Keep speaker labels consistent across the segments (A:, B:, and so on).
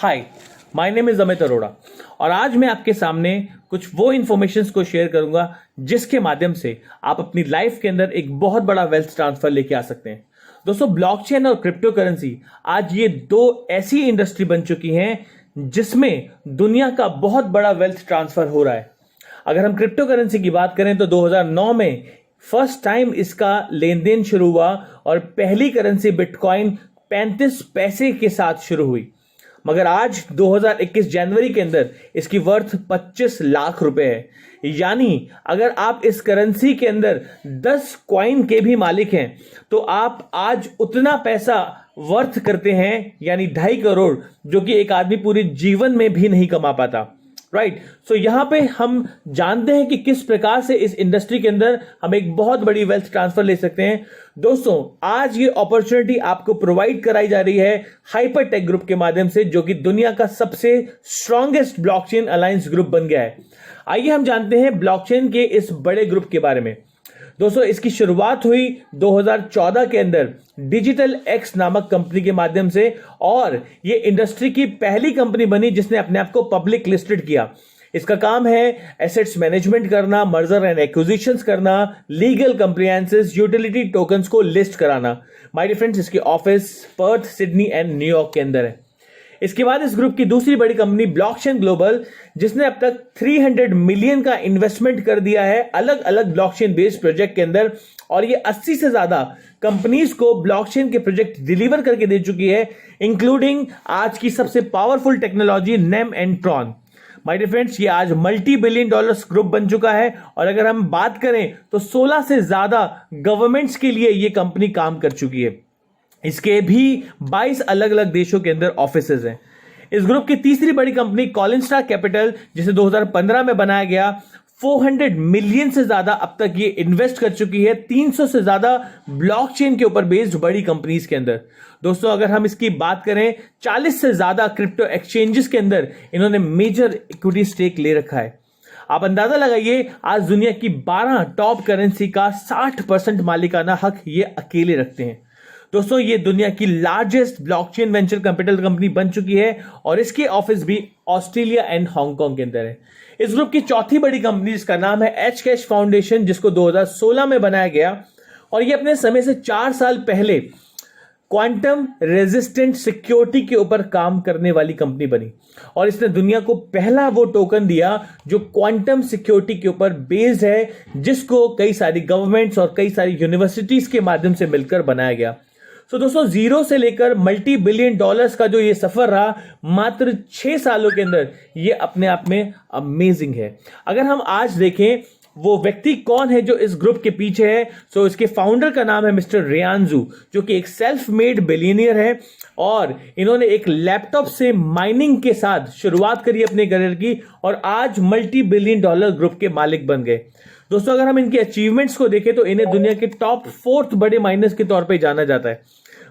A: Hi, my name is Amit Arora और आज मैं आपके सामने कुछ वो इन्फॉर्मेशंस को शेयर करूंगा जिसके माध्यम से आप अपनी लाइफ के अंदर एक बहुत बड़ा वेल्थ ट्रांसफर लेके आ सकते हैं। दोस्तों, ब्लॉकचेन और क्रिप्टो करेंसी आज ये दो ऐसी इंडस्ट्री बन चुकी हैं जिसमें दुनिया का बहुत बड़ा वेल्थ ट्रांसफर हो रहा है। अगर हम क्रिप्टो करेंसी की बात करें तो 2009 में फर्स्ट टाइम इसका लेन देन शुरू हुआ और पहली करेंसी बिटकॉइन 35 पैसे के साथ शुरू हुई, मगर आज 2021 जनवरी के अंदर इसकी वर्थ 25 लाख रुपए है। यानी अगर आप इस करेंसी के अंदर 10 कॉइन के भी मालिक हैं तो आप आज उतना पैसा वर्थ करते हैं, यानी 2.5 करोड़, जो कि एक आदमी पूरे जीवन में भी नहीं कमा पाता। राइट, सो यहां पे हम जानते हैं कि किस प्रकार से इस इंडस्ट्री के अंदर हम एक बहुत बड़ी वेल्थ ट्रांसफर ले सकते हैं। दोस्तों, आज ये अपॉर्चुनिटी आपको प्रोवाइड कराई जा रही है हाइपरटेक ग्रुप के माध्यम से, जो कि दुनिया का सबसे स्ट्रॉन्गेस्ट ब्लॉकचेन अलायंस ग्रुप बन गया है। आइए हम जानते हैं ब्लॉकचेन के इस बड़े ग्रुप के बारे में। दोस्तों, इसकी शुरुआत हुई 2014 के अंदर डिजिटल एक्स नामक कंपनी के माध्यम से और ये इंडस्ट्री की पहली कंपनी बनी जिसने अपने आप को पब्लिक लिस्टेड किया। इसका काम है एसेट्स मैनेजमेंट करना, मर्जर एंड एक्विजिशंस करना, लीगल कंप्लायंसेस, यूटिलिटी टोकन्स को लिस्ट कराना। माय डियर फ्रेंड्स, इसके office Perth, Sydney and New York के अंदर है। इसके बाद इस ग्रुप की दूसरी बड़ी कंपनी ब्लॉकचेन ग्लोबल, जिसने अब तक 300 मिलियन का इन्वेस्टमेंट कर दिया है अलग अलग ब्लॉकचेन बेस्ड प्रोजेक्ट के अंदर, और ये 80 से ज्यादा कंपनीज को ब्लॉकचेन के प्रोजेक्ट डिलीवर करके दे चुकी है, इंक्लूडिंग आज की सबसे powerful technology name and Tron. My dear friends, ये आज मल्टी बिलियन डॉलर्स ग्रुप बन चुका है और अगर हम बात करें तो 16 से ज्यादा गवर्नमेंट्स के लिए ये कंपनी काम कर चुकी है। इसके भी 22 अलग अलग देशों के अंदर ऑफिसेज हैं। इस ग्रुप की तीसरी बड़ी कंपनी कॉलिनस्टार कैपिटल, जिसे 2015 में बनाया गया, 400 मिलियन से ज्यादा अब तक ये इन्वेस्ट कर चुकी है 300 से ज्यादा ब्लॉकचेन के ऊपर बेस्ड बड़ी कंपनीज के अंदर। दोस्तों, अगर हम इसकी बात करें, 40 से ज्यादा क्रिप्टो एक्सचेंजेस के अंदर इन्होंने मेजर इक्विटी स्टेक ले रखा है। आप अंदाजा लगाइए, आज दुनिया की 12 टॉप करेंसी का 60% मालिकाना हक ये अकेले रखते हैं। दोस्तों, ये दुनिया की largest blockchain venture capital company बन चुकी है और इसके ऑफिस भी ऑस्ट्रेलिया एंड हांगकांग के अंदर है। इस ग्रुप की चौथी बड़ी कंपनी जिसका नाम है एच कैश फाउंडेशन, जिसको 2016 में बनाया गया और ये अपने समय से 4 साल पहले क्वांटम रेजिस्टेंट सिक्योरिटी के ऊपर काम करने वाली कंपनी बनी और इसने दुनिया को पहला वो टोकन दिया जो क्वांटम सिक्योरिटी के ऊपर बेस्ड है, जिसको कई सारी गवर्नमेंट्स और कई सारी यूनिवर्सिटीज के माध्यम से मिलकर बनाया गया। तो दोस्तों, जीरो से लेकर मल्टी बिलियन डॉलर्स का जो ये सफर रहा मात्र 6 सालों के अंदर, ये अपने आप में अमेजिंग है। अगर हम आज देखें वो व्यक्ति कौन है जो इस ग्रुप के पीछे है, तो इसके फाउंडर का नाम है मिस्टर रियांजू, जो कि एक सेल्फ मेड बिलियनियर है और इन्होंने एक लैपटॉप से माइनिंग के साथ शुरुआत करी अपने करियर की और आज मल्टी बिलियन डॉलर ग्रुप के मालिक बन गए। दोस्तों, अगर हम इनके अचीवमेंट्स को देखें तो इन्हें दुनिया के टॉप 4th बड़े माइनर्स के तौर पे जाना जाता है।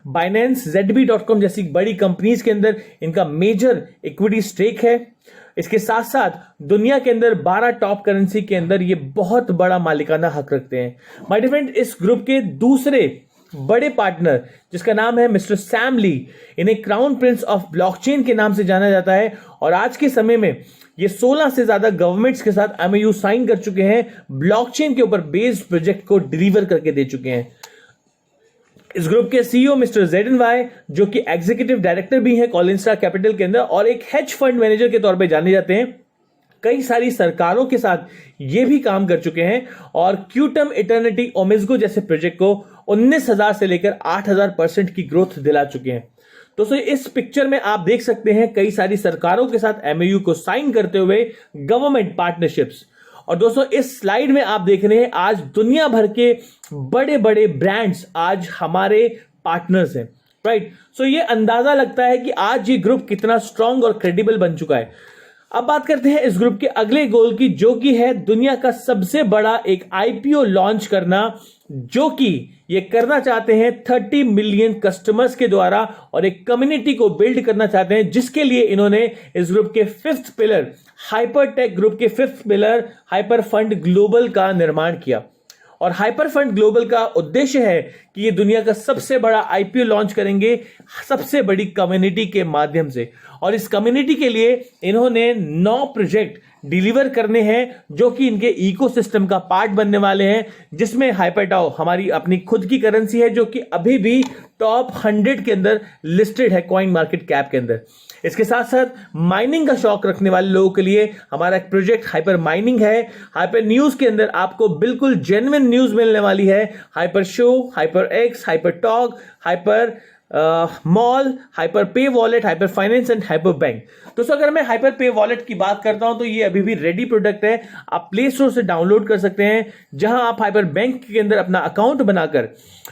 A: बाइनेंस, ZB.com जैसी बड़ी कंपनीज के अंदर इनका मेजर इक्विटी स्टेक है। इसके साथ साथ दुनिया के अंदर 12 टॉप करेंसी के अंदर ये बहुत बड़ा मालिकाना हक रखते हैं। माय डियर फ्रेंड, इस ग्रुप के दूसरे बड़े पार्टनर जिसका नाम है मिस्टर सैम ली, इन्हें क्राउन प्रिंस ऑफ ब्लॉकचेन के नाम से जाना जाता है और आज के समय में ये 16 से ज्यादा गवर्नमेंट्स के साथ MOU साइन कर चुके हैं, ब्लॉकचेन के ऊपर बेस्ड प्रोजेक्ट को डिलीवर करके दे चुके हैं। इस ग्रुप के CEO मिस्टर ZNY, जो कि एग्जीक्यूटिव डायरेक्टर भी हैं कॉलिनस्टार कैपिटल के अंदर और एक हेज फंड मैनेजर के तौर पे जाने जाते हैं, कई सारी सरकारों के साथ ये भी काम कर चुके हैं और क्यूटम इटर्निटी ओमेस्गो जैसे प्रोजेक्ट को 19,000 से लेकर 8,000% की ग्रोथ दिला चुके हैं। दोस्तों, इस पिक्चर में आप देख सकते हैं कई सारी सरकारों के साथ MOU को साइन करते हुए गवर्नमेंट पार्टनरशिप्स। और दोस्तों, इस स्लाइड में आप देख रहे हैं आज दुनिया भर के बड़े बड़े ब्रांड्स आज हमारे पार्टनर्स हैं। राइट, सो ये अंदाजा लगता है कि आज ये ग्रुप कितना स्ट्रांग और क्रेडिबल बन चुका है। अब बात करते हैं इस ग्रुप के अगले गोल की, जो कि है दुनिया का सबसे बड़ा एक IPO लॉन्च करना, जो कि ये करना चाहते हैं 30 मिलियन कस्टमर्स के द्वारा और एक कम्युनिटी को बिल्ड करना चाहते हैं, जिसके लिए इन्होंने इस ग्रुप के 5th पिलर हाइपरटेक ग्रुप के 5th pillar hyper fund global का निर्माण किया। और हाइपर फंड ग्लोबल का उद्देश्य है कि ये दुनिया का सबसे बड़ा आईपीओ लॉन्च करेंगे सबसे बड़ी कम्युनिटी के माध्यम से। और इस कम्युनिटी के लिए इन्होंने 9 प्रोजेक्ट डिलीवर करने हैं जो कि इनके इकोसिस्टम का पार्ट बनने वाले हैं, जिसमें हाइपरटाओ हमारी अपनी खुद की करेंसी है जो कि अभी भी टॉप 100 के अंदर लिस्टेड है कॉइन मार्केट कैप के अंदर। इसके साथ साथ माइनिंग का शौक रखने वाले लोगों के लिए हमारा एक प्रोजेक्ट हाइपर माइनिंग है। हाइपर न्यूज के अंदर आपको बिल्कुल जेन्युइन न्यूज मिलने वाली है। Hyper show, hyper X, hyper talk, hyper mall, hyper pay wallet, hyper finance and hyper bank. दोस्तों अगर मैं हाइपर पे वॉलेट की बात करता हूं तो ये अभी भी रेडी प्रोडक्ट है, आप प्ले स्टोर से डाउनलोड कर सकते हैं, जहां आप हाइपर बैंक के अंदर अपना अकाउंट बनाकर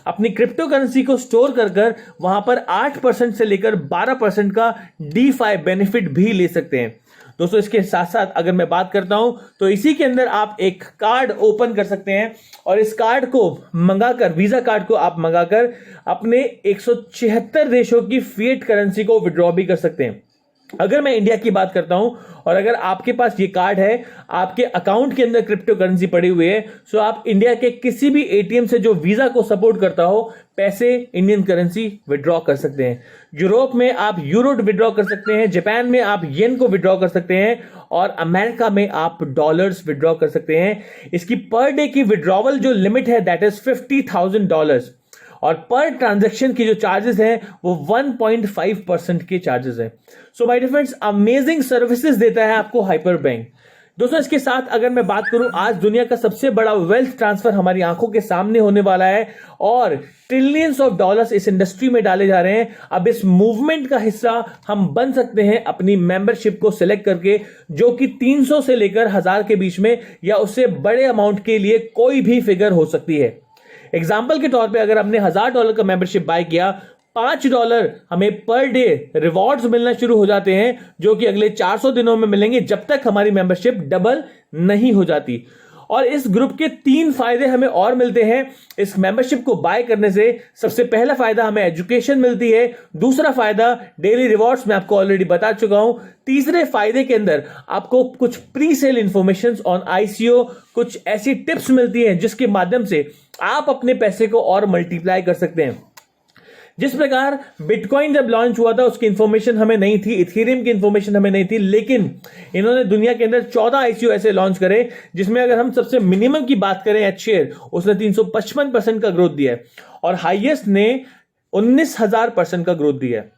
A: अपनी क्रिप्टो करेंसी को स्टोर कर वहां पर 8% से लेकर 12% का DeFi बेनिफिट भी ले सकते हैं। दोस्तों इसके साथ साथ अगर मैं बात करता हूं तो इसी के अंदर आप एक कार्ड ओपन कर सकते हैं और इस कार्ड को मंगाकर, वीजा कार्ड को आप मंगाकर अपने 176 देशों की फिएट करेंसी को विड्रॉ भी कर सकते हैं। अगर मैं इंडिया की बात करता हूं और अगर आपके पास ये कार्ड है, आपके अकाउंट के अंदर क्रिप्टो करेंसी पड़ी हुई है, तो आप इंडिया के किसी भी एटीएम से जो वीजा को सपोर्ट करता हो पैसे इंडियन करेंसी विड्रॉ कर सकते हैं। यूरोप में आप यूरो विड्रॉ कर सकते हैं, जापान में आप येन को विड्रॉ कर सकते हैं और अमेरिका में आप डॉलर्स विड्रॉ कर सकते हैं। इसकी पर डे की विड्रॉवल जो लिमिट है दैट इज $50,000 और पर ट्रांजैक्शन की जो चार्जेस हैं वो 1.5% के चार्जेस हैं। So my dear friends, amazing services देता है आपको हाइपर बैंक। दोस्तों इसके साथ अगर मैं बात करूं, आज दुनिया का सबसे बड़ा वेल्थ ट्रांसफर हमारी आंखों के सामने होने वाला है और ट्रिलियंस ऑफ डॉलर्स इस इंडस्ट्री में डाले जा रहे हैं। अब इस मूवमेंट का हिस्सा हम बन सकते हैं अपनी मेंबरशिप को सिलेक्ट करके, जो कि 300 से लेकर 1000 के बीच में या उससे बड़े अमाउंट के लिए कोई भी फिगर हो सकती है। एग्जाम्पल के तौर पे अगर हमने $1000 का मेंबरशिप बाय किया, $5 हमें पर डे रिवॉर्ड्स मिलना शुरू हो जाते हैं, जो कि अगले 400 दिनों में मिलेंगे जब तक हमारी मेंबरशिप डबल नहीं हो जाती। और इस ग्रुप के 3 फायदे हमें और मिलते हैं इस मेंबरशिप को बाय करने से। सबसे पहला फायदा हमें एजुकेशन मिलती है, दूसरा फायदा डेली रिवॉर्ड्स मैं आपको ऑलरेडी बता चुका हूं, तीसरे फायदे के अंदर आपको कुछ pre sale information on ICO, कुछ ऐसी टिप्स मिलती हैं जिसके माध्यम से आप अपने पैसे को और मल्टीप्लाई कर सकते हैं। जिस प्रकार बिटकॉइन जब लॉन्च हुआ था उसकी इंफॉर्मेशन हमें नहीं थी, इथेरियम की इंफॉर्मेशन हमें नहीं थी, लेकिन इन्होंने दुनिया के अंदर 14 ICO ऐसे लॉन्च करे जिसमें अगर हम सबसे मिनिमम की बात करें एट शेयर, उसने 355% का ग्रोथ दिया है और हाईएस्ट ने 19,000% का ग्रोथ दिया है।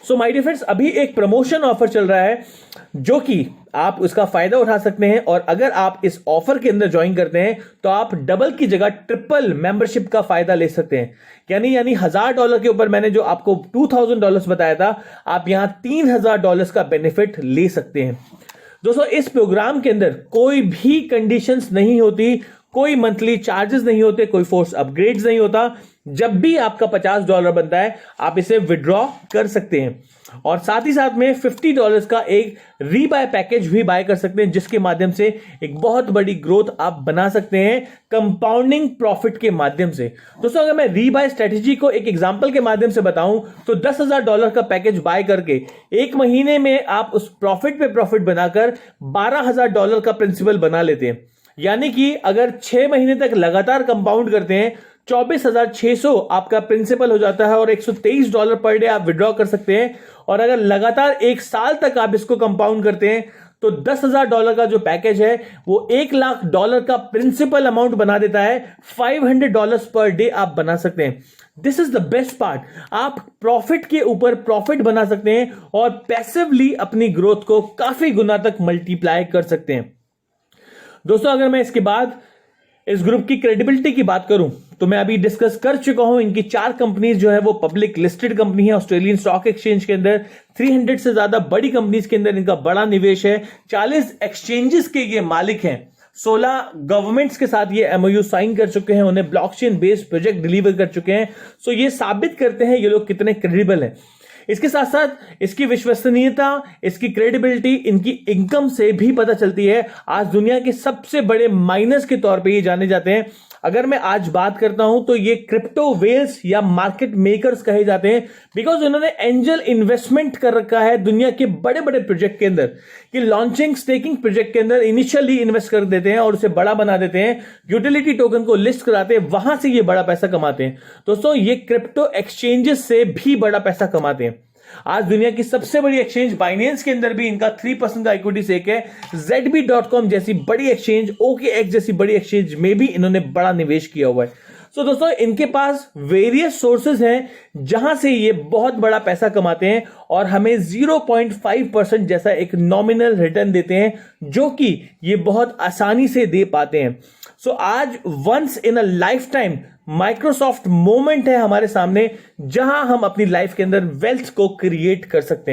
A: सो माय डियर फ्रेंड्स, अभी एक प्रमोशन ऑफर चल रहा है जो कि आप उसका फायदा उठा सकते हैं और अगर आप इस ऑफर के अंदर ज्वाइन करते हैं तो आप डबल की जगह ट्रिपल मेंबरशिप का फायदा ले सकते हैं। यानी $1000 के ऊपर मैंने जो आपको $2,000 बताया था, आप यहां $3,000 का बेनिफिट ले सकते हैं। दोस्तों इस प्रोग्राम के अंदर कोई भी कंडीशंस नहीं होती, कोई मंथली चार्जेस नहीं होते, कोई फोर्स अपग्रेड्स नहीं होता। जब भी आपका $50 बनता है आप इसे विड्रॉ कर सकते हैं और साथ ही साथ में $50 का एक रीबाय पैकेज भी बाय कर सकते हैं, जिसके माध्यम से एक बहुत बड़ी ग्रोथ आप बना सकते हैं कंपाउंडिंग प्रॉफिट के माध्यम से। दोस्तों अगर मैं रीबाय स्ट्रेटेजी को एक एग्जांपल के माध्यम से बताऊं तो $10,000 का पैकेज बाय करके एक महीने में आप उस प्रॉफिट पे प्रॉफिट बनाकर $12,000 का प्रिंसिपल बना लेते हैं। यानी कि अगर 6 महीने तक लगातार कंपाउंड करते हैं 24,600 आपका प्रिंसिपल हो जाता है और $123 पर डे आप विड्रॉ कर सकते हैं। और अगर लगातार 1 साल तक आप इसको कंपाउंड करते हैं तो $10,000 का जो पैकेज है वो $1,00,000 का प्रिंसिपल अमाउंट बना देता है। $500 पर डे आप बना सकते हैं। This is the best part, आप प्रॉफिट के ऊपर प्रॉफिट बना सकते हैं और पैसिवली अपनी ग्रोथ को काफी गुना तक मल्टीप्लाई कर सकते हैं। दोस्तों अगर मैं इसके बाद इस ग्रुप की क्रेडिबिलिटी की बात करूं तो मैं अभी डिस्कस कर चुका हूं, इनकी 4 कंपनीज जो है वो पब्लिक लिस्टेड कंपनी है ऑस्ट्रेलियन स्टॉक एक्सचेंज के अंदर। 300 से ज्यादा बड़ी कंपनीज के अंदर इनका बड़ा निवेश है। 40 एक्सचेंजेस के ये मालिक हैं। 16 गवर्नमेंट्स के साथ ये MOU साइन कर चुके हैं, उन्हें ब्लॉकचेन बेस्ड प्रोजेक्ट डिलीवर कर चुके हैं। सो ये साबित करते हैं ये लोग कितने क्रेडिबल हैं। इसके साथ साथ इसकी विश्वसनीयता, इसकी क्रेडिबिलिटी इनकी इनकम से भी पता चलती है। आज दुनिया के सबसे बड़े माइनर्स के तौर पे ये जाने जाते हैं। अगर मैं आज बात करता हूं तो ये क्रिप्टो वेल्स या मार्केट मेकर्स कहे जाते हैं, बिकॉज उन्होंने एंजल इन्वेस्टमेंट कर रखा है दुनिया के बड़े बड़े प्रोजेक्ट के अंदर, कि लॉन्चिंग स्टेकिंग प्रोजेक्ट के अंदर इनिशियली इन्वेस्ट कर देते हैं और उसे बड़ा बना देते हैं, यूटिलिटी टोकन को लिस्ट कराते हैं, वहां से ये बड़ा पैसा कमाते हैं। दोस्तों ये क्रिप्टो एक्सचेंजेस से भी बड़ा पैसा कमाते हैं। आज दुनिया की सबसे बड़ी एक्सचेंज बाइनेंस के अंदर भी इनका 3% का इक्विटी स्टेक है। ZB.com जैसी बड़ी एक्सचेंज, OKX जैसी बड़ी एक्सचेंज में भी इन्होंने बड़ा निवेश किया हुआ है। सो दोस्तों इनके पास वेरियस सोर्सेज हैं जहां से ये बहुत बड़ा पैसा कमाते हैं और हमें 0.5% जैसा एक नॉमिनल रिटर्न देते हैं, जो कि ये बहुत आसानी से दे पाते हैं। सो आज once in a lifetime Microsoft moment है हमारे सामने, जहां हम अपनी लाइफ के अंदर वेल्थ को क्रिएट कर सकते हैं।